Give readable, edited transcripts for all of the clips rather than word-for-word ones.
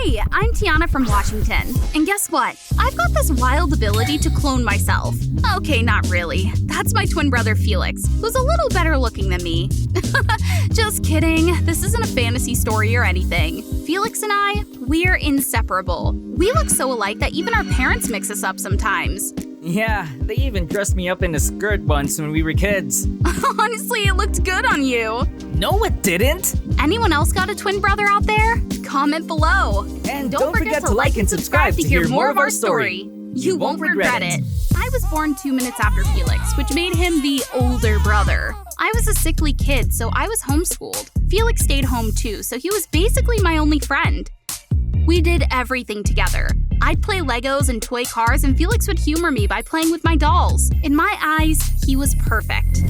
Hey, I'm Tiana from Washington. And guess what? I've got this wild ability to clone myself. Okay, not really. That's my twin brother Felix, who's a little better looking than me. Just kidding. This isn't a fantasy story or anything. Felix and I, we're inseparable. We look so alike that even our parents mix us up sometimes. Yeah, they even dressed me up in a skirt once when we were kids. Honestly, it looked good on you. No, it didn't. Anyone else got a twin brother out there? Comment below. And don't forget to like and subscribe to hear more of our story. You won't regret it. I was born 2 minutes after Felix, which made him the older brother. I was a sickly kid, so I was homeschooled. Felix stayed home too, so he was basically my only friend. We did everything together. I'd play Legos and toy cars, and Felix would humor me by playing with my dolls. In my eyes, he was perfect.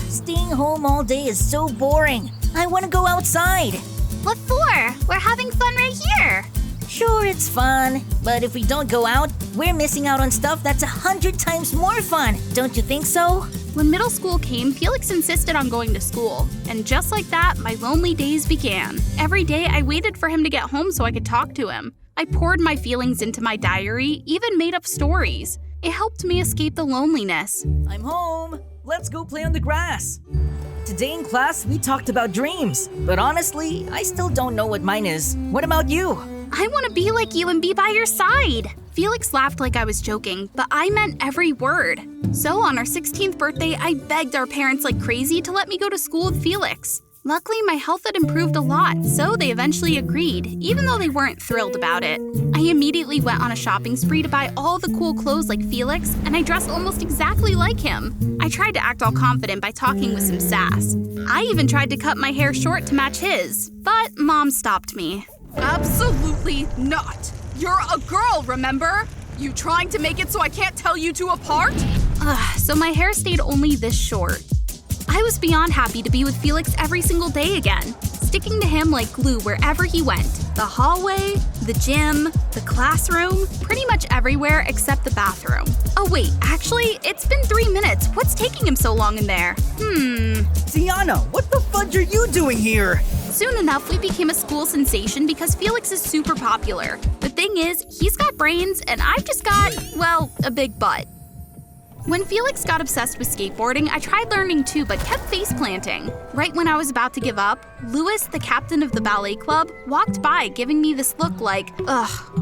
Staying home all day is so boring. I want to go outside. What for? We're having fun right here. Sure, it's fun, but if we don't go out, we're missing out on stuff that's 100 times more fun. Don't you think so? When middle school came, Felix insisted on going to school. And just like that, my lonely days began. Every day, I waited for him to get home so I could talk to him. I poured my feelings into my diary, even made up stories. It helped me escape the loneliness. I'm home. Let's go play on the grass. Today in class, we talked about dreams. But honestly, I still don't know what mine is. What about you? I want to be like you and be by your side. Felix laughed like I was joking, but I meant every word. So on our 16th birthday, I begged our parents like crazy to let me go to school with Felix. Luckily, my health had improved a lot, so they eventually agreed, even though they weren't thrilled about it. I immediately went on a shopping spree to buy all the cool clothes like Felix, and I dressed almost exactly like him. I tried to act all confident by talking with some sass. I even tried to cut my hair short to match his, but Mom stopped me. Absolutely not. You're a girl, remember? You trying to make it so I can't tell you two apart? So my hair stayed only this short. I was beyond happy to be with Felix every single day again, sticking to him like glue wherever he went. The hallway, the gym, the classroom, pretty much everywhere except the bathroom. Oh wait, actually, it's been 3 minutes. What's taking him so long in there? Tiana, what the fudge are you doing here? Soon enough, we became a school sensation because Felix is super popular. The thing is, he's got brains and I've just got, well, a big butt. When Felix got obsessed with skateboarding, I tried learning too, but kept face planting. Right when I was about to give up, Louis, the captain of the ballet club, walked by giving me this look like,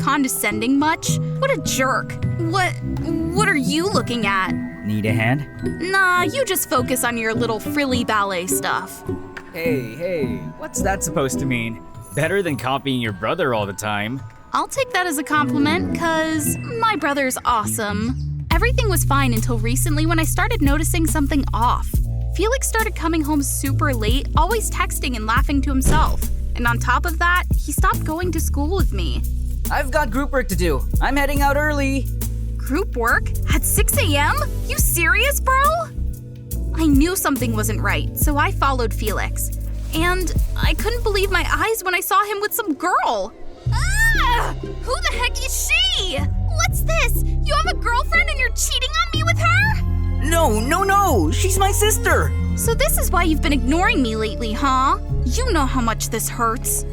condescending much? What a jerk. What are you looking at? Need a hand? Nah, you just focus on your little frilly ballet stuff. Hey, what's that supposed to mean? Better than copying your brother all the time. I'll take that as a compliment, 'cause my brother's awesome. Everything was fine until recently when I started noticing something off. Felix started coming home super late, always texting and laughing to himself. And on top of that, he stopped going to school with me. I've got group work to do. I'm heading out early. Group work? At 6 a.m.? You serious, bro? I knew something wasn't right, so I followed Felix. And I couldn't believe my eyes when I saw him with some girl. Who the heck is she? What's this? You have a girlfriend and you're cheating on me with her? No, she's my sister. So this is why you've been ignoring me lately, huh? You know how much this hurts.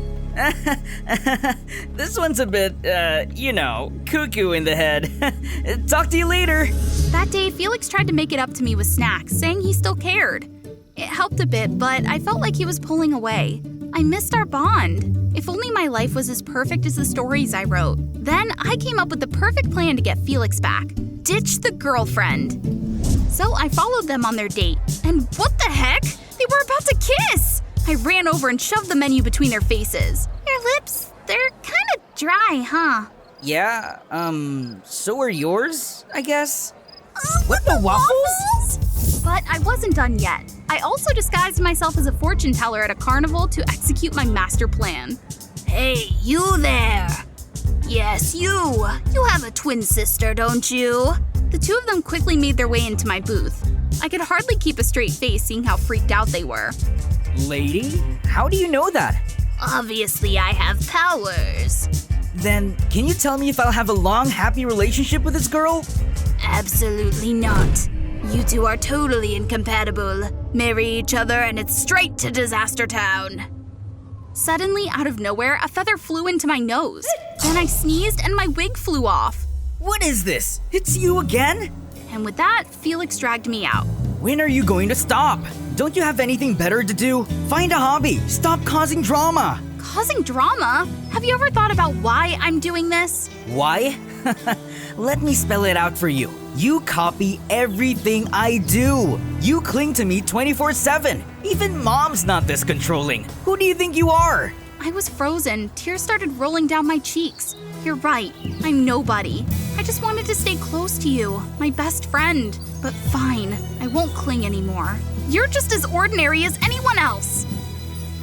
This one's a bit, cuckoo in the head. Talk to you later. That day, Felix tried to make it up to me with snacks, saying he still cared. It helped a bit, but I felt like he was pulling away. I missed our bond. If only my life was as perfect as the stories I wrote. Then I came up with the perfect plan to get Felix back. Ditch the girlfriend. So I followed them on their date. And what the heck? They were about to kiss! I ran over and shoved the menu between their faces. Your lips, they're kind of dry, huh? Yeah, so are yours, I guess? What the waffles? But I wasn't done yet. I also disguised myself as a fortune teller at a carnival to execute my master plan. Hey, you there! Yes, you! You have a twin sister, don't you? The two of them quickly made their way into my booth. I could hardly keep a straight face seeing how freaked out they were. Lady, how do you know that? Obviously, I have powers. Then, can you tell me if I'll have a long, happy relationship with this girl? Absolutely not. You two are totally incompatible. Marry each other and it's straight to Disaster Town. Suddenly, out of nowhere, a feather flew into my nose. Then I sneezed and my wig flew off. What is this? It's you again? And with that, Felix dragged me out. When are you going to stop? Don't you have anything better to do? Find a hobby. Stop causing drama. Causing drama? Have you ever thought about why I'm doing this? Why? Let me spell it out for you. You copy everything I do. You cling to me 24/7. Even mom's not this controlling. Who do you think you are? I was frozen. Tears started rolling down my cheeks. You're right. I'm nobody. I just wanted to stay close to you, my best friend. But fine, I won't cling anymore. You're just as ordinary as anyone else.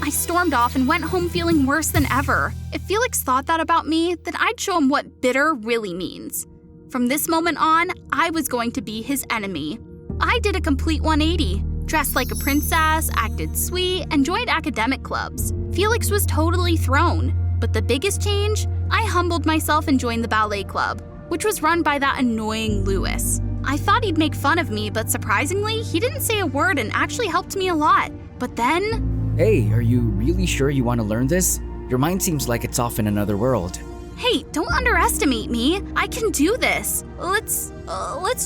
I stormed off and went home feeling worse than ever. If Felix thought that about me, then I'd show him what bitter really means. From this moment on, I was going to be his enemy. I did a complete 180. Dressed like a princess, acted sweet, and joined academic clubs. Felix was totally thrown. But the biggest change? I humbled myself and joined the ballet club, which was run by that annoying Louis. I thought he'd make fun of me, but surprisingly, he didn't say a word and actually helped me a lot. But then… Hey, are you really sure you want to learn this? Your mind seems like it's off in another world. Hey, don't underestimate me. I can do this. Let's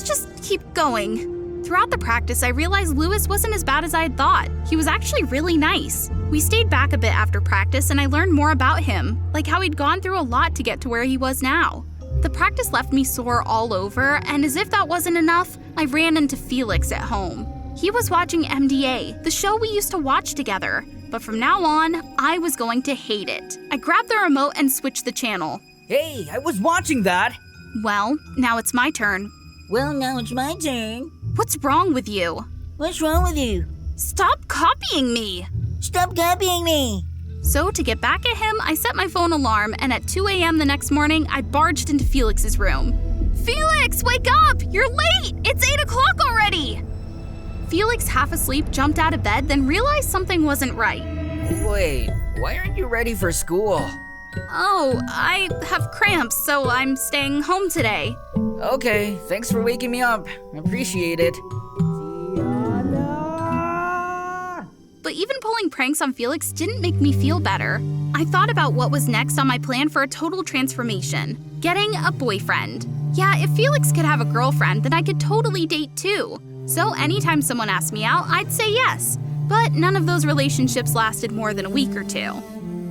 just keep going. Throughout the practice, I realized Louis wasn't as bad as I had thought. He was actually really nice. We stayed back a bit after practice and I learned more about him, like how he'd gone through a lot to get to where he was now. The practice left me sore all over, and as if that wasn't enough, I ran into Felix at home. He was watching MDA, the show we used to watch together. But from now on, I was going to hate it. I grabbed the remote and switched the channel. Hey, I was watching that. Well, now it's my turn. Well, now it's my turn. What's wrong with you? What's wrong with you? Stop copying me! Stop copying me! So to get back at him, I set my phone alarm, and at 2 a.m. the next morning, I barged into Felix's room. Felix, wake up! You're late! It's 8 o'clock already! Felix, half asleep, jumped out of bed, then realized something wasn't right. Wait, why aren't you ready for school? Oh, I have cramps, so I'm staying home today. Okay, thanks for waking me up. I appreciate it. But even pulling pranks on Felix didn't make me feel better. I thought about what was next on my plan for a total transformation. Getting a boyfriend. Yeah, if Felix could have a girlfriend, then I could totally date too. So anytime someone asked me out, I'd say yes. But none of those relationships lasted more than a week or two.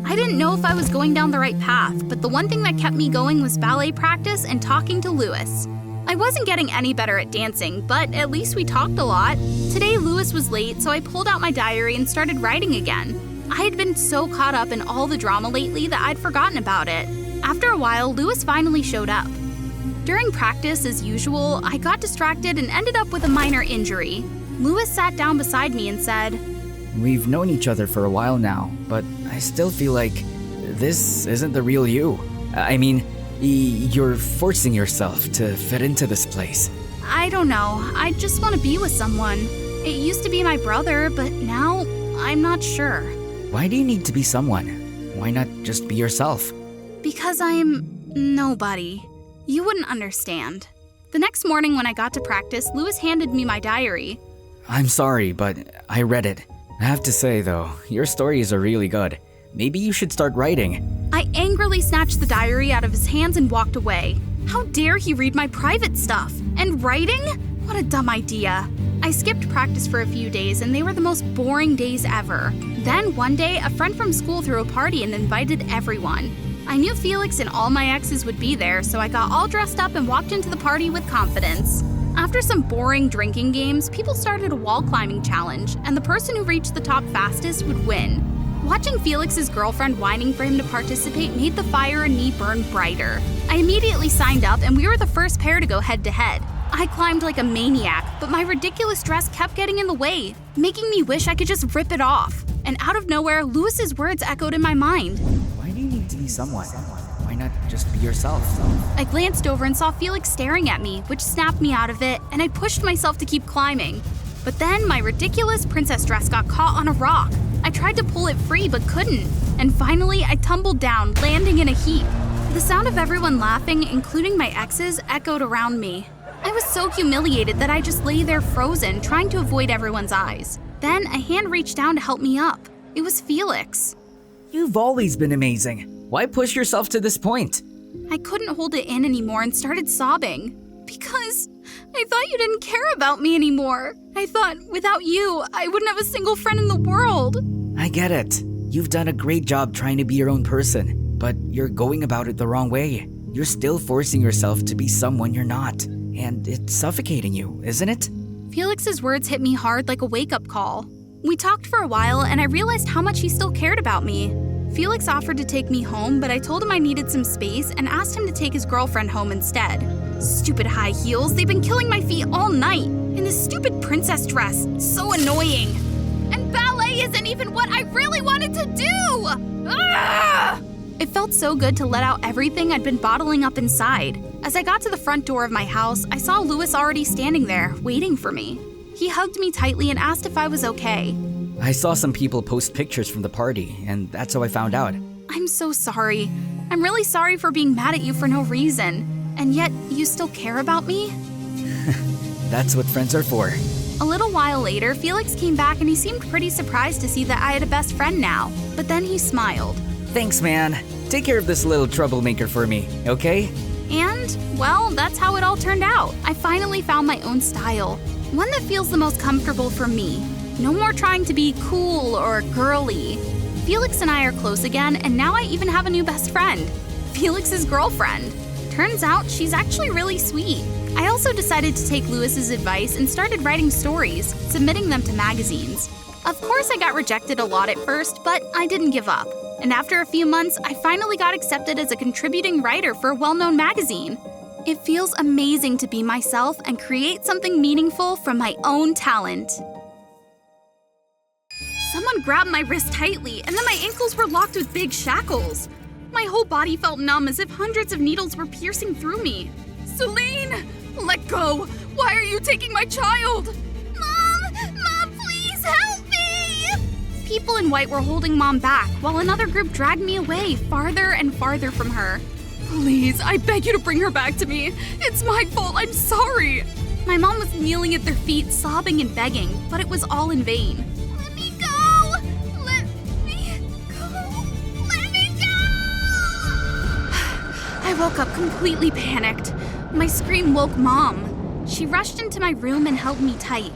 I didn't know if I was going down the right path, but the one thing that kept me going was ballet practice and talking to Louis. I wasn't getting any better at dancing, but at least we talked a lot. Today, Louis was late, so I pulled out my diary and started writing again. I had been so caught up in all the drama lately that I'd forgotten about it. After a while, Louis finally showed up. During practice, as usual, I got distracted and ended up with a minor injury. Louis sat down beside me and said, We've known each other for a while now, but I still feel like this isn't the real you. I mean, you're forcing yourself to fit into this place. I don't know. I just want to be with someone. It used to be my brother, but now I'm not sure. Why do you need to be someone? Why not just be yourself? Because I'm nobody. You wouldn't understand. The next morning when I got to practice, Louis handed me my diary. I'm sorry, but I read it. I have to say, though, your stories are really good. Maybe you should start writing. I angrily snatched the diary out of his hands and walked away. How dare he read my private stuff? And writing? What a dumb idea. I skipped practice for a few days and they were the most boring days ever. Then one day, a friend from school threw a party and invited everyone. I knew Felix and all my exes would be there, so I got all dressed up and walked into the party with confidence. After some boring drinking games, people started a wall climbing challenge, and the person who reached the top fastest would win. Watching Felix's girlfriend whining for him to participate made the fire in me burn brighter. I immediately signed up and we were the first pair to go head to head. I climbed like a maniac, but my ridiculous dress kept getting in the way, making me wish I could just rip it off. And out of nowhere, Louis's words echoed in my mind. Why do you need to be someone? Why not just be yourself? I glanced over and saw Felix staring at me, which snapped me out of it, and I pushed myself to keep climbing. But then my ridiculous princess dress got caught on a rock. I tried to pull it free but couldn't, and finally I tumbled down, landing in a heap. The sound of everyone laughing, including my exes, echoed around me. I was so humiliated that I just lay there frozen, trying to avoid everyone's eyes. Then a hand reached down to help me up. It was Felix. You've always been amazing. Why push yourself to this point? I couldn't hold it in anymore and started sobbing. Because I thought you didn't care about me anymore. I thought without you, I wouldn't have a single friend in the world. I get it. You've done a great job trying to be your own person, but you're going about it the wrong way. You're still forcing yourself to be someone you're not, and it's suffocating you, isn't it? Felix's words hit me hard like a wake-up call. We talked for a while, and I realized how much he still cared about me. Felix offered to take me home, but I told him I needed some space and asked him to take his girlfriend home instead. Stupid high heels, they've been killing my feet all night. And this stupid princess dress, so annoying. And ballet isn't even what I really wanted to do! Ah! It felt so good to let out everything I'd been bottling up inside. As I got to the front door of my house, I saw Louis already standing there, waiting for me. He hugged me tightly and asked if I was okay. I saw some people post pictures from the party, and that's how I found out. I'm so sorry. I'm really sorry for being mad at you for no reason. And yet, you still care about me? That's what friends are for. A little while later, Felix came back and he seemed pretty surprised to see that I had a best friend now. But then he smiled. Thanks, man. Take care of this little troublemaker for me, okay? And, well, that's how it all turned out. I finally found my own style. One that feels the most comfortable for me. No more trying to be cool or girly. Felix and I are close again, and now I even have a new best friend. Felix's girlfriend. Turns out she's actually really sweet. I also decided to take Louis's advice and started writing stories, submitting them to magazines. Of course I got rejected a lot at first, but I didn't give up. And after a few months, I finally got accepted as a contributing writer for a well-known magazine. It feels amazing to be myself and create something meaningful from my own talent. Someone grabbed my wrist tightly, and then my ankles were locked with big shackles. My whole body felt numb as if hundreds of needles were piercing through me. Celine! Let go! Why are you taking my child? Mom, please help me! People in white were holding Mom back, while another group dragged me away, farther and farther from her. Please, I beg you to bring her back to me. It's my fault, I'm sorry. My mom was kneeling at their feet, sobbing and begging, but it was all in vain. Let me go! Let me go! Let me go! I woke up completely panicked. My scream woke Mom. She rushed into my room and held me tight.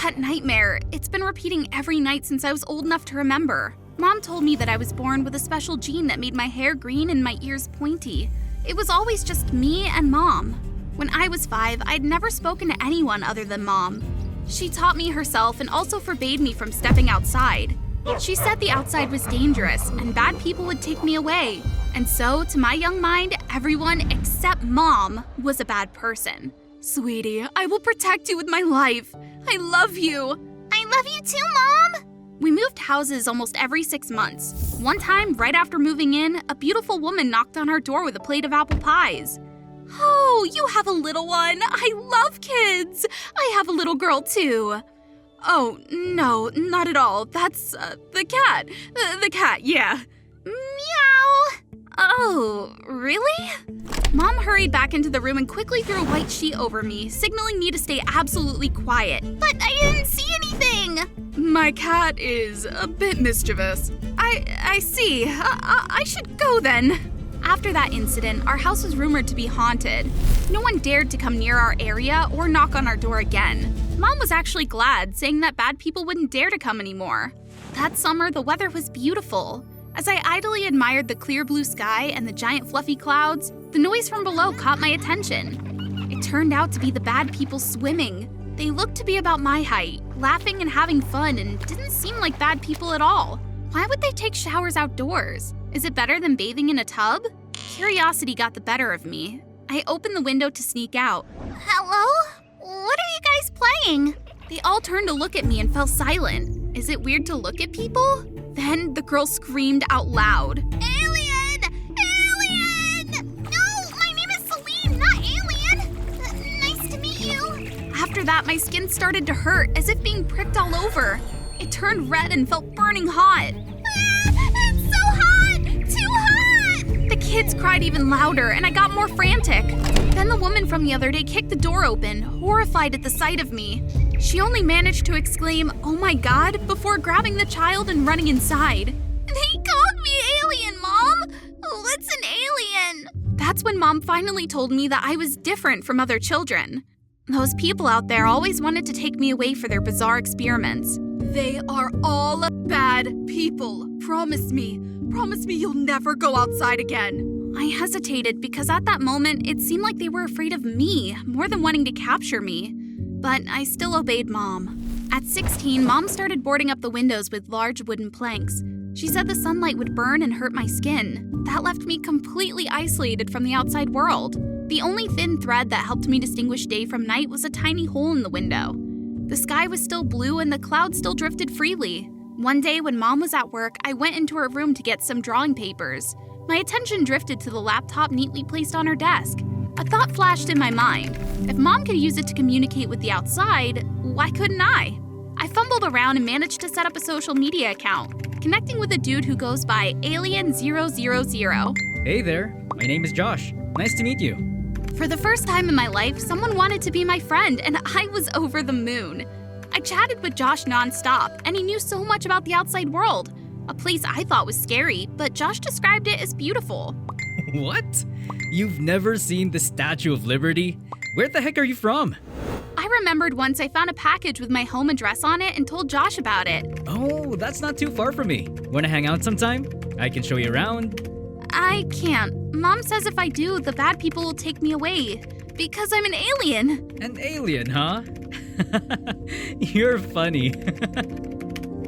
That nightmare, it's been repeating every night since I was old enough to remember. Mom told me that I was born with a special gene that made my hair green and my ears pointy. It was always just me and Mom. When I was 5, I'd never spoken to anyone other than Mom. She taught me herself and also forbade me from stepping outside. She said the outside was dangerous and bad people would take me away. And so, to my young mind, everyone except Mom was a bad person. Sweetie, I will protect you with my life. I love you. I love you too, Mom! We moved houses almost every 6 months. One time, right after moving in, a beautiful woman knocked on our door with a plate of apple pies. Oh, you have a little one. I love kids. I have a little girl too. Oh, no, not at all. That's the cat. The cat, yeah. Meow! Oh, really? Mom hurried back into the room and quickly threw a white sheet over me, signaling me to stay absolutely quiet. But I didn't see anything! My cat is a bit mischievous. I see. I should go then. After that incident, our house was rumored to be haunted. No one dared to come near our area or knock on our door again. Mom was actually glad, saying that bad people wouldn't dare to come anymore. That summer, the weather was beautiful. As I idly admired the clear blue sky and the giant fluffy clouds, the noise from below caught my attention. It turned out to be the bad people swimming. They looked to be about my height, laughing and having fun, and didn't seem like bad people at all. Why would they take showers outdoors? Is it better than bathing in a tub? Curiosity got the better of me. I opened the window to sneak out. Hello? What are you guys playing? They all turned to look at me and fell silent. Is it weird to look at people? Then the girl screamed out loud. Alien! Alien! No, my name is Celine, not Alien. Nice to meet you. After that, my skin started to hurt, as if being pricked all over. It turned red and felt burning hot. It's so hot! Too hot! The kids cried even louder, and I got more frantic. Then the woman from the other day kicked the door open, horrified at the sight of me. She only managed to exclaim, "Oh my God," before grabbing the child and running inside. They called me That's when Mom finally told me that I was different from other children. Those people out there always wanted to take me away for their bizarre experiments. They are all bad people. Promise me you'll never go outside again. I hesitated because at that moment, it seemed like they were afraid of me more than wanting to capture me. But I still obeyed Mom. At 16, Mom started boarding up the windows with large wooden planks. She said the sunlight would burn and hurt my skin. That left me completely isolated from the outside world. The only thin thread that helped me distinguish day from night was a tiny hole in the window. The sky was still blue and the clouds still drifted freely. One day when Mom was at work, I went into her room to get some drawing papers. My attention drifted to the laptop neatly placed on her desk. A thought flashed in my mind. If Mom could use it to communicate with the outside, why couldn't I? I fumbled around and managed to set up a social media account, connecting with a dude who goes by Alien000. Hey there, my name is Josh. Nice to meet you. For the first time in my life, someone wanted to be my friend, and I was over the moon. I chatted with Josh nonstop, and he knew so much about the outside world. A place I thought was scary, but Josh described it as beautiful. What? You've never seen the Statue of Liberty? Where the heck are you from? I remembered once I found a package with my home address on it and told Josh about it. Oh, that's not too far from me. Wanna hang out sometime? I can show you around. I can't. Mom says if I do, the bad people will take me away. Because I'm an alien. An alien, huh? You're funny.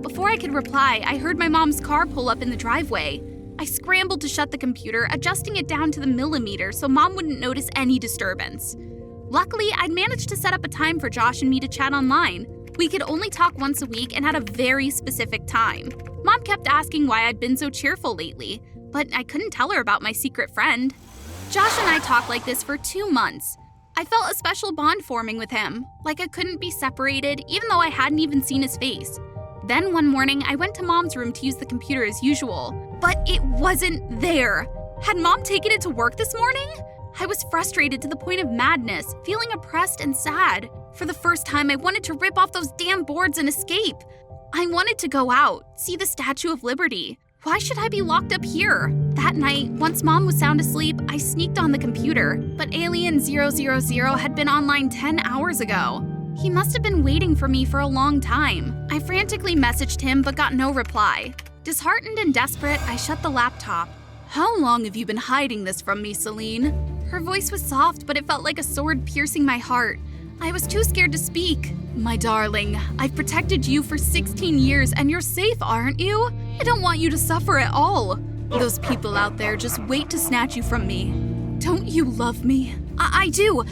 Before I could reply, I heard my mom's car pull up in the driveway. I scrambled to shut the computer, adjusting it down to the millimeter so Mom wouldn't notice any disturbance. Luckily, I'd managed to set up a time for Josh and me to chat online. We could only talk once a week and at a very specific time. Mom kept asking why I'd been so cheerful lately, but I couldn't tell her about my secret friend. Josh and I talked like this for 2 months. I felt a special bond forming with him, like I couldn't be separated even though I hadn't even seen his face. Then one morning, I went to Mom's room to use the computer as usual, but it wasn't there. Had Mom taken it to work this morning? I was frustrated to the point of madness, feeling oppressed and sad. For the first time, I wanted to rip off those damn boards and escape. I wanted to go out, see the Statue of Liberty. Why should I be locked up here? That night, once Mom was sound asleep, I sneaked on the computer, but Alien000 had been online 10 hours ago. He must have been waiting for me for a long time. I frantically messaged him but got no reply. Disheartened and desperate, I shut the laptop. How long have you been hiding this from me, Celine? Her voice was soft, but it felt like a sword piercing my heart. I was too scared to speak. My darling, I've protected you for 16 years and you're safe, aren't you? I don't want you to suffer at all. Those people out there just wait to snatch you from me. Don't you love me? I do.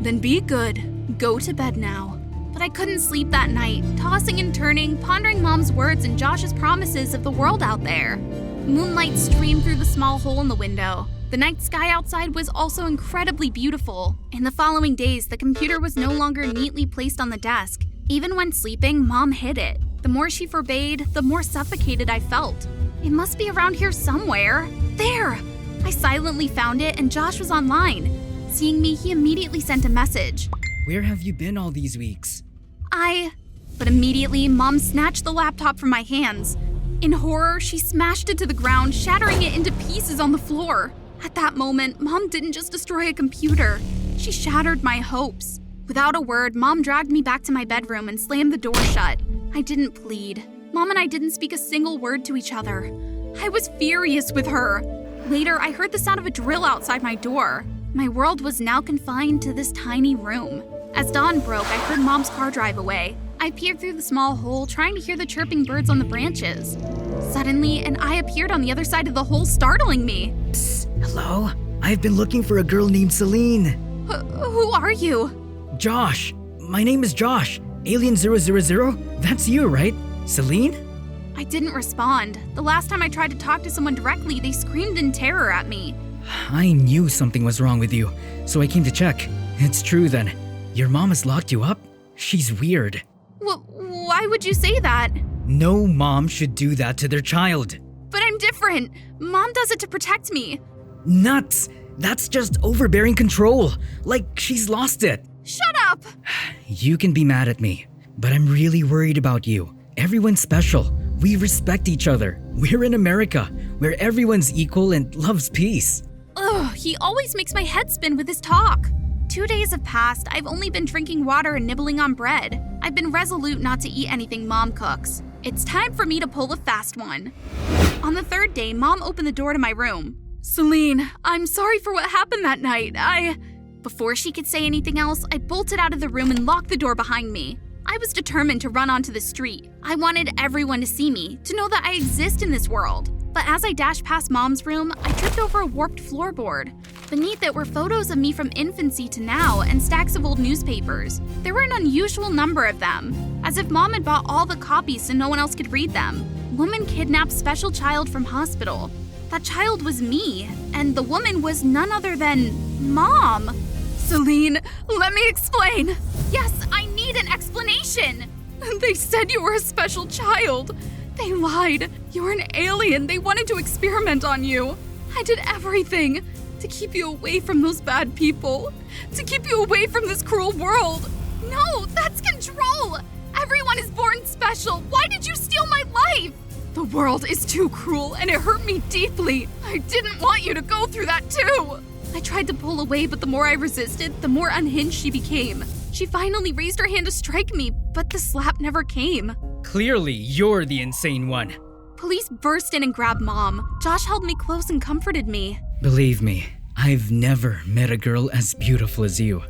Then be good. Go to bed now. But I couldn't sleep that night, tossing and turning, pondering Mom's words and Josh's promises of the world out there. Moonlight streamed through the small hole in the window. The night sky outside was also incredibly beautiful. In the following days, the computer was no longer neatly placed on the desk. Even when sleeping, Mom hid it. The more she forbade, the more suffocated I felt. It must be around here somewhere. There! I silently found it and Josh was online. Seeing me, he immediately sent a message. Where have you been all these weeks? But immediately, Mom snatched the laptop from my hands. In horror, she smashed it to the ground, shattering it into pieces on the floor. At that moment, Mom didn't just destroy a computer. She shattered my hopes. Without a word, Mom dragged me back to my bedroom and slammed the door shut. I didn't plead. Mom and I didn't speak a single word to each other. I was furious with her. Later, I heard the sound of a drill outside my door. My world was now confined to this tiny room. As dawn broke, I heard Mom's car drive away. I peered through the small hole, trying to hear the chirping birds on the branches. Suddenly, an eye appeared on the other side of the hole, startling me. Psst, hello? I've been looking for a girl named Celine. Who are you? Josh. My name is Josh. Alien000? That's you, right? Celine? I didn't respond. The last time I tried to talk to someone directly, they screamed in terror at me. I knew something was wrong with you, so I came to check. It's true then. Your mom has locked you up? She's weird. Why would you say that? No mom should do that to their child. But I'm different. Mom does it to protect me. Nuts! That's just overbearing control. Like she's lost it. Shut up! You can be mad at me, but I'm really worried about you. Everyone's special. We respect each other. We're in America, where everyone's equal and loves peace. Ugh, he always makes my head spin with his talk. 2 days have passed. I've only been drinking water and nibbling on bread. I've been resolute not to eat anything Mom cooks. It's time for me to pull a fast one. On the 3rd day, Mom opened the door to my room. Celine, I'm sorry for what happened that night. Before she could say anything else, I bolted out of the room and locked the door behind me. I was determined to run onto the street. I wanted everyone to see me, to know that I exist in this world. But as I dashed past Mom's room, I tripped over a warped floorboard. Beneath it were photos of me from infancy to now and stacks of old newspapers. There were an unusual number of them, as if Mom had bought all the copies so no one else could read them. Woman kidnapped special child from hospital. That child was me, and the woman was none other than Mom. Celine, let me explain. Yes, I need an explanation. They said you were a special child. They lied. You were an alien. They wanted to experiment on you. I did everything to keep you away from those bad people, to keep you away from this cruel world. No, that's control. Everyone is born special. Why did you steal my life? The world is too cruel, and it hurt me deeply. I didn't want you to go through that too. I tried to pull away, but the more I resisted, the more unhinged she became. She finally raised her hand to strike me, but the slap never came. Clearly, you're the insane one. Police burst in and grabbed Mom. Josh held me close and comforted me. Believe me, I've never met a girl as beautiful as you.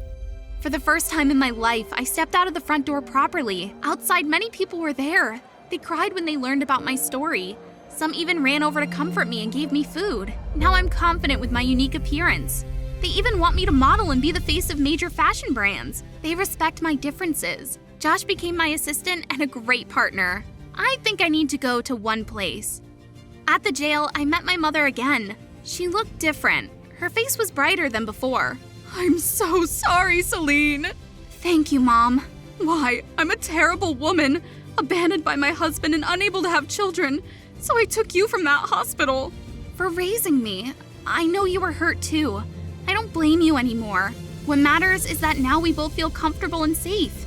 For the first time in my life, I stepped out of the front door properly. Outside, many people were there. They cried when they learned about my story. Some even ran over to comfort me and gave me food. Now I'm confident with my unique appearance. They even want me to model and be the face of major fashion brands. They respect my differences. Josh became my assistant and a great partner. I think I need to go to one place. At the jail, I met my mother again. She looked different. Her face was brighter than before. I'm so sorry, Celine. Thank you, Mom. Why? I'm a terrible woman, abandoned by my husband and unable to have children. So I took you from that hospital. For raising me. I know you were hurt too. I don't blame you anymore. What matters is that now we both feel comfortable and safe.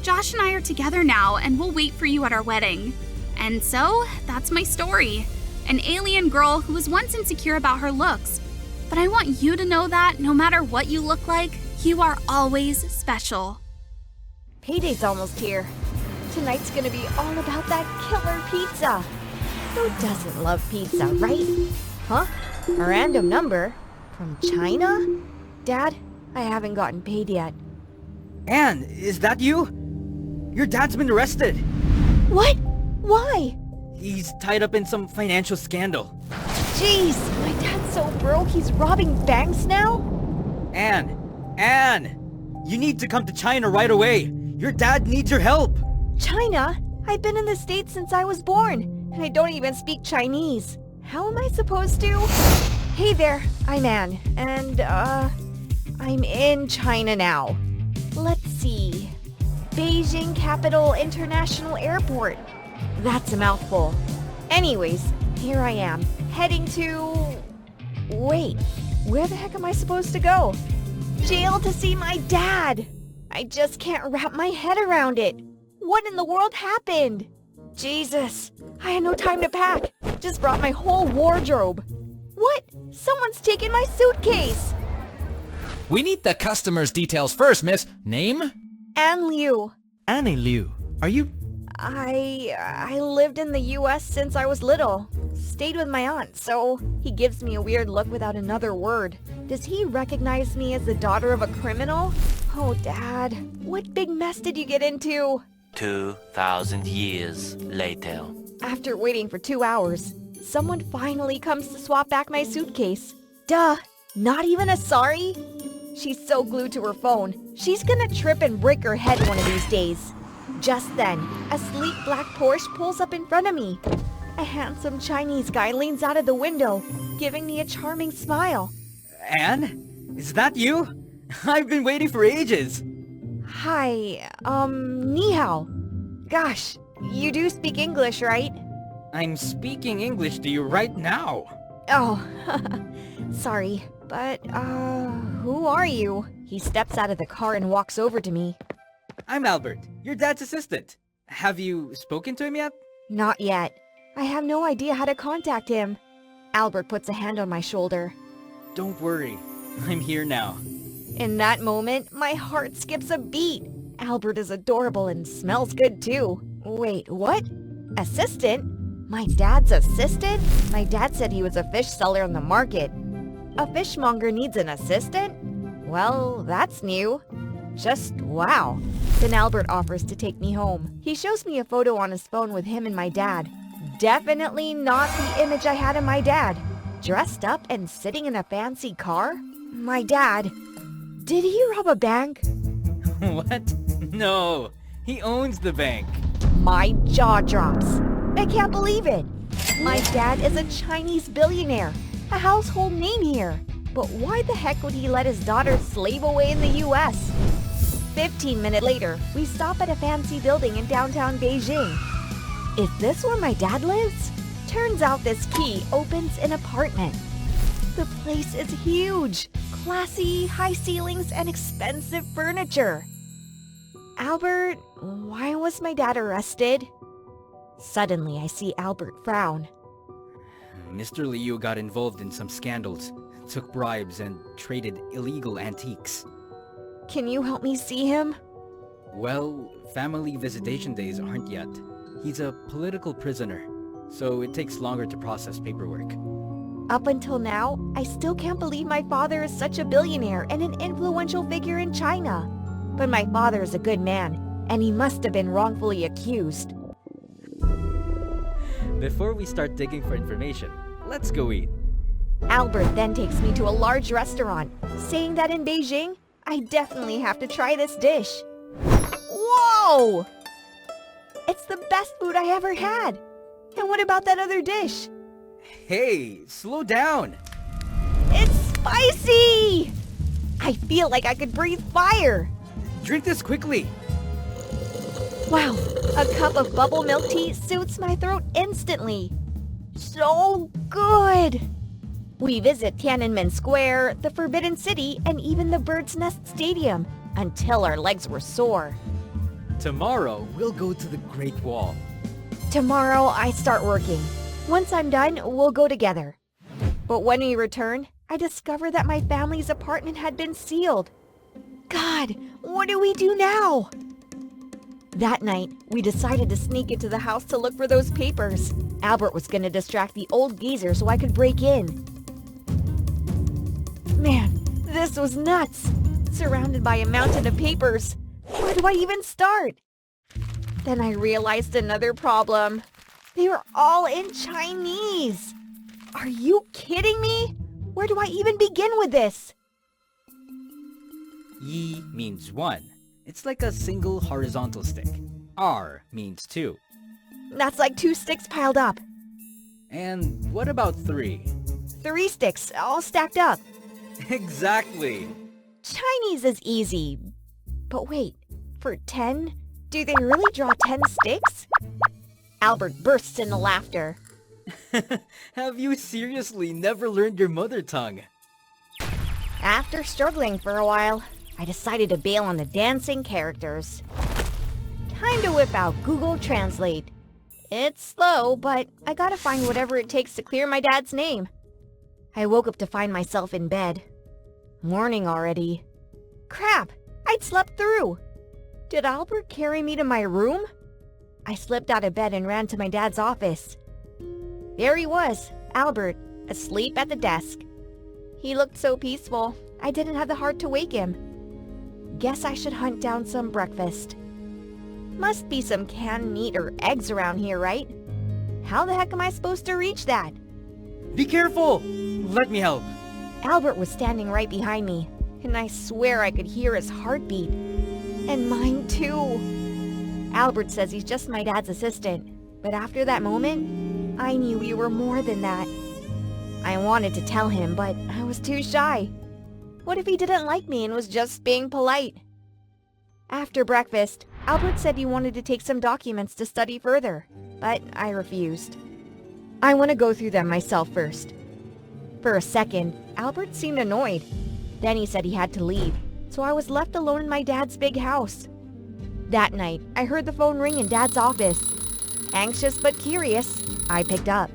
Josh and I are together now, and we'll wait for you at our wedding. And so, that's my story. An alien girl who was once insecure about her looks. But I want you to know that no matter what you look like, you are always special. Payday's almost here. Tonight's gonna be all about that killer pizza. Who doesn't love pizza, right? Huh? A random number? From China? Dad, I haven't gotten paid yet. Anne, is that you? Your dad's been arrested. What? Why? He's tied up in some financial scandal. Jeez, my dad's so broke he's robbing banks now? Anne! You need to come to China right away. Your dad needs your help. China? I've been in the States since I was born, and I don't even speak Chinese. How am I supposed to? Hey there, I'm Anne, and, I'm in China now. Let's see. Beijing Capital International Airport. That's a mouthful. Anyways, here I am, heading to... Wait, where the heck am I supposed to go? Jail to see my dad! I just can't wrap my head around it. What in the world happened? Jesus, I had no time to pack. Just brought my whole wardrobe. What? Someone's taken my suitcase! We need the customer's details first, miss. Name? Anne Liu. Annie Liu, are you... I lived in the US since I was little. Stayed with my aunt, so he gives me a weird look without another word. Does he recognize me as the daughter of a criminal? Oh, Dad, what big mess did you get into? 2,000 years later. After waiting for 2 hours, someone finally comes to swap back my suitcase. Duh, not even a sorry? She's so glued to her phone, she's gonna trip and break her head one of these days. Just then, a sleek black Porsche pulls up in front of me. A handsome Chinese guy leans out of the window, giving me a charming smile. Anne? Is that you? I've been waiting for ages. Hi, ni hao. Gosh, you do speak English, right? I'm speaking English to you right now. Oh, sorry, but, who are you? He steps out of the car and walks over to me. I'm Albert, your dad's assistant. Have you spoken to him yet? Not yet. I have no idea how to contact him. Albert puts a hand on my shoulder. Don't worry. I'm here now. In that moment, my heart skips a beat. Albert is adorable and smells good too. Wait, what? Assistant? My dad's assistant? My dad said he was a fish seller on the market. A fishmonger needs an assistant? Well, that's new. Just wow. Then Albert offers to take me home. He shows me a photo on his phone with him and my dad. Definitely not the image I had of my dad. Dressed up and sitting in a fancy car? My dad. Did he rob a bank? What? No. He owns the bank. My jaw drops. I can't believe it. My dad is a Chinese billionaire, a household name here. But why the heck would he let his daughter slave away in the US? 15 minutes later, we stop at a fancy building in downtown Beijing. Is this where my dad lives? Turns out this key opens an apartment. The place is huge. Classy, high ceilings, and expensive furniture. Albert, why was my dad arrested? Suddenly, I see Albert frown. Mr. Liu got involved in some scandals, took bribes, and traded illegal antiques. Can you help me see him? Well, family visitation days aren't yet. He's a political prisoner, so it takes longer to process paperwork. Up until now, I still can't believe my father is such a billionaire and an influential figure in China. But my father is a good man, and he must have been wrongfully accused. Before we start digging for information, let's go eat. Albert then takes me to a large restaurant, saying that in Beijing, I definitely have to try this dish. Whoa! It's the best food I ever had. And what about that other dish? Hey, slow down! It's spicy! I feel like I could breathe fire. Drink this quickly! Wow, a cup of bubble milk tea suits my throat instantly. So good! We visit Tiananmen Square, the Forbidden City, and even the Bird's Nest Stadium until our legs were sore. Tomorrow, we'll go to the Great Wall. Tomorrow, I start working. Once I'm done, we'll go together. But when we return, I discover that my family's apartment had been sealed. God, what do we do now? That night, we decided to sneak into the house to look for those papers. Albert was going to distract the old geezer so I could break in. Man, this was nuts. Surrounded by a mountain of papers. Where do I even start? Then I realized another problem. They were all in Chinese. Are you kidding me? Where do I even begin with this? Yi means one. It's like a single horizontal stick. R means two. That's like 2 sticks piled up. And what about 3? 3 sticks, all stacked up. Exactly. Chinese is easy. But wait, for 10? Do they really draw 10 sticks? Albert bursts into laughter. Have you seriously never learned your mother tongue? After struggling for a while, I decided to bail on the dancing characters. Time to whip out Google Translate. It's slow, but I gotta find whatever it takes to clear my dad's name. I woke up to find myself in bed. Morning already. Crap! I'd slept through. Did Albert carry me to my room? I slipped out of bed and ran to my dad's office. There he was, Albert, asleep at the desk. He looked so peaceful, I didn't have the heart to wake him. Guess I should hunt down some breakfast. Must be some canned meat or eggs around here, right? How the heck am I supposed to reach that? Be careful! Let me help. Albert was standing right behind me, and I swear I could hear his heartbeat. And mine too. Albert says he's just my dad's assistant, but after that moment, I knew we were more than that. I wanted to tell him, but I was too shy. What if he didn't like me and was just being polite? After breakfast, Albert said he wanted to take some documents to study further, but I refused. I want to go through them myself first. For a second, Albert seemed annoyed. Then he said he had to leave, so I was left alone in my dad's big house. That night, I heard the phone ring in Dad's office. Anxious but curious, I picked up.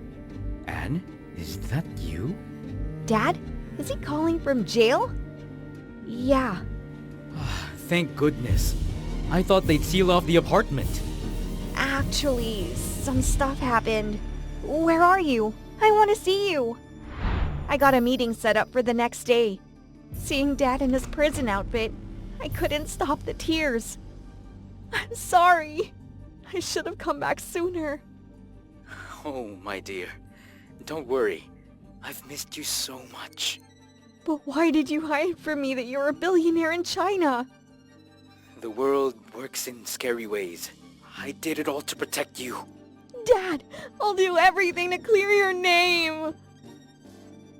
Anne, is that you? Dad? Is he calling from jail? Yeah. Thank goodness. I thought they'd seal off the apartment. Actually, some stuff happened. Where are you? I want to see you. I got a meeting set up for the next day. Seeing Dad in his prison outfit, I couldn't stop the tears. I'm sorry. I should have come back sooner. Oh, my dear. Don't worry. I've missed you so much. But why did you hide from me that you're a billionaire in China? The world works in scary ways. I did it all to protect you. Dad, I'll do everything to clear your name.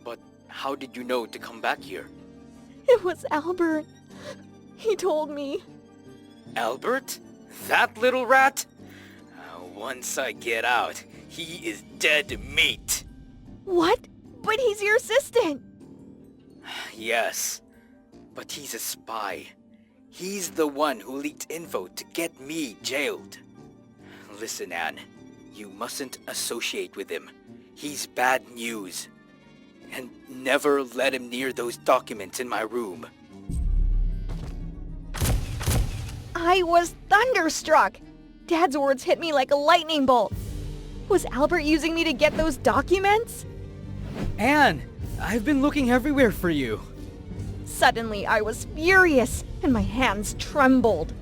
But how did you know to come back here? It was Albert. He told me. Albert? That little rat? Once I get out, he is dead meat. What? But he's your assistant. Yes, but he's a spy. He's the one who leaked info to get me jailed. Listen, Anne, you mustn't associate with him. He's bad news. And never let him near those documents in my room. I was thunderstruck. Dad's words hit me like a lightning bolt. Was Albert using me to get those documents? Anne, I've been looking everywhere for you. Suddenly, I was furious, and my hands trembled.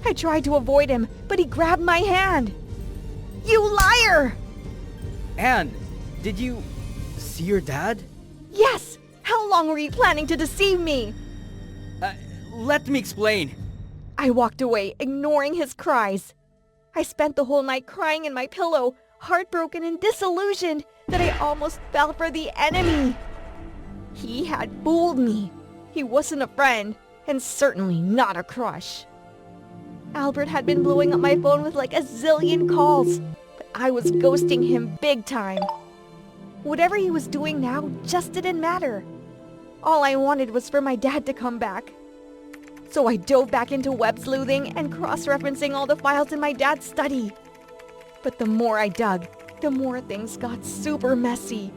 I tried to avoid him, but he grabbed my hand. You liar! Anne, did you see your dad? Yes! How long were you planning to deceive me? Let me explain. I walked away, ignoring his cries. I spent the whole night crying in my pillow, heartbroken and disillusioned that I almost fell for the enemy. He had fooled me. He wasn't a friend, and certainly not a crush. Albert had been blowing up my phone with like a zillion calls, but I was ghosting him big time. Whatever he was doing now just didn't matter. All I wanted was for my dad to come back. So I dove back into web sleuthing and cross-referencing all the files in my dad's study. But the more I dug, the more things got super messy.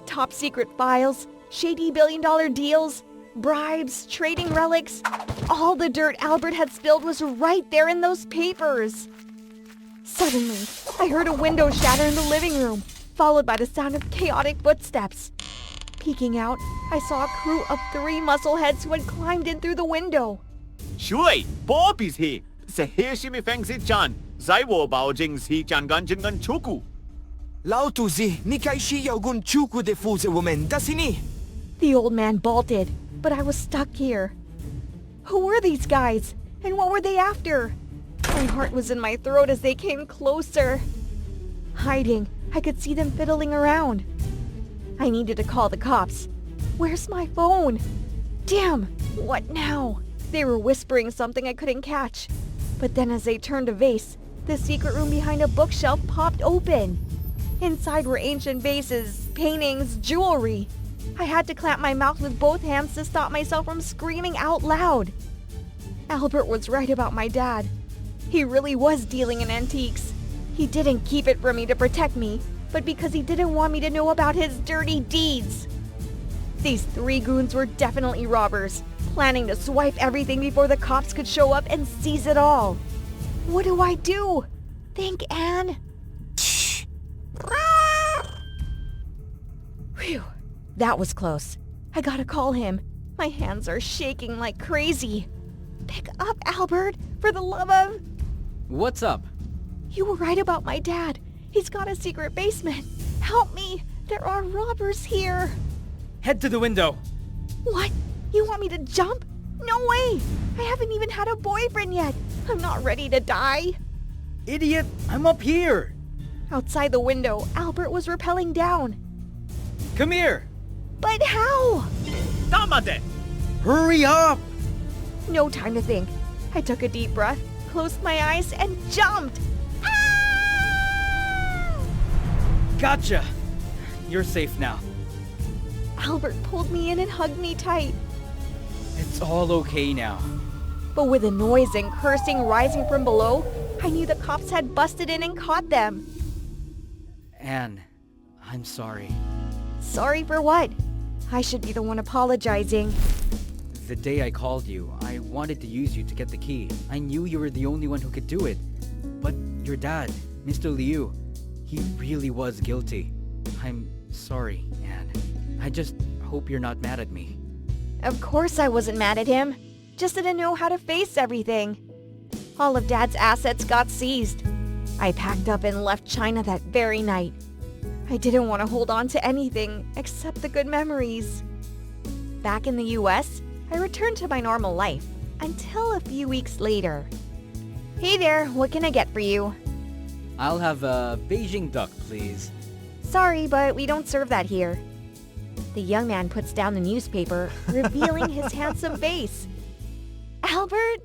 Top secret files, shady billion-dollar deals, bribes, trading relics. All the dirt Albert had spilled was right there in those papers. Suddenly, I heard a window shatter in the living room, followed by the sound of chaotic footsteps. Peeking out, I saw a crew of 3 muscleheads who had climbed in through the window. ช่วย Bob is here เสียชิมิแฟงซิจันไซโวเบาจิงซีจันกันจิงกันชุกุ Lautuzi, nikai shiya gun chuku de fuse woman, dasini. The old man bolted, but I was stuck here. Who were these guys? And what were they after? My heart was in my throat as they came closer. Hiding, I could see them fiddling around. I needed to call the cops. Where's my phone? Damn, what now? They were whispering something I couldn't catch. But then as they turned a vase, the secret room behind a bookshelf popped open. Inside were ancient vases, paintings, jewelry. I had to clamp my mouth with both hands to stop myself from screaming out loud. Albert was right about my dad. He really was dealing in antiques. He didn't keep it from me to protect me, but because he didn't want me to know about his dirty deeds. These 3 goons were definitely robbers, planning to swipe everything before the cops could show up and seize it all. What do I do? Think, Anne? Phew, that was close. I gotta call him. My hands are shaking like crazy. Pick up, Albert, for the love of... What's up? You were right about my dad. He's got a secret basement. Help me. There are robbers here. Head to the window. What? You want me to jump? No way. I haven't even had a boyfriend yet. I'm not ready to die. Idiot, I'm up here. Outside the window, Albert was rappelling down. Come here. But how? ตามมาเด็ Hurry up. No time to think. I took a deep breath, closed my eyes, and jumped. Ah! Gotcha. You're safe now. Albert pulled me in and hugged me tight. It's all okay now. But with the noise and cursing rising from below, I knew the cops had busted in and caught them. Anne, I'm sorry. Sorry for what? I should be the one apologizing. The day I called you, I wanted to use you to get the key. I knew you were the only one who could do it. But your dad, Mr. Liu, he really was guilty. I'm sorry, Anne. I just hope you're not mad at me. Of course I wasn't mad at him. Just didn't know how to face everything. All of Dad's assets got seized. I packed up and left China that very night. I didn't want to hold on to anything except the good memories. Back in the US, I returned to my normal life until a few weeks later. Hey there, what can I get for you? I'll have a Beijing duck, please. Sorry, but we don't serve that here. The young man puts down the newspaper, revealing his handsome face. Albert?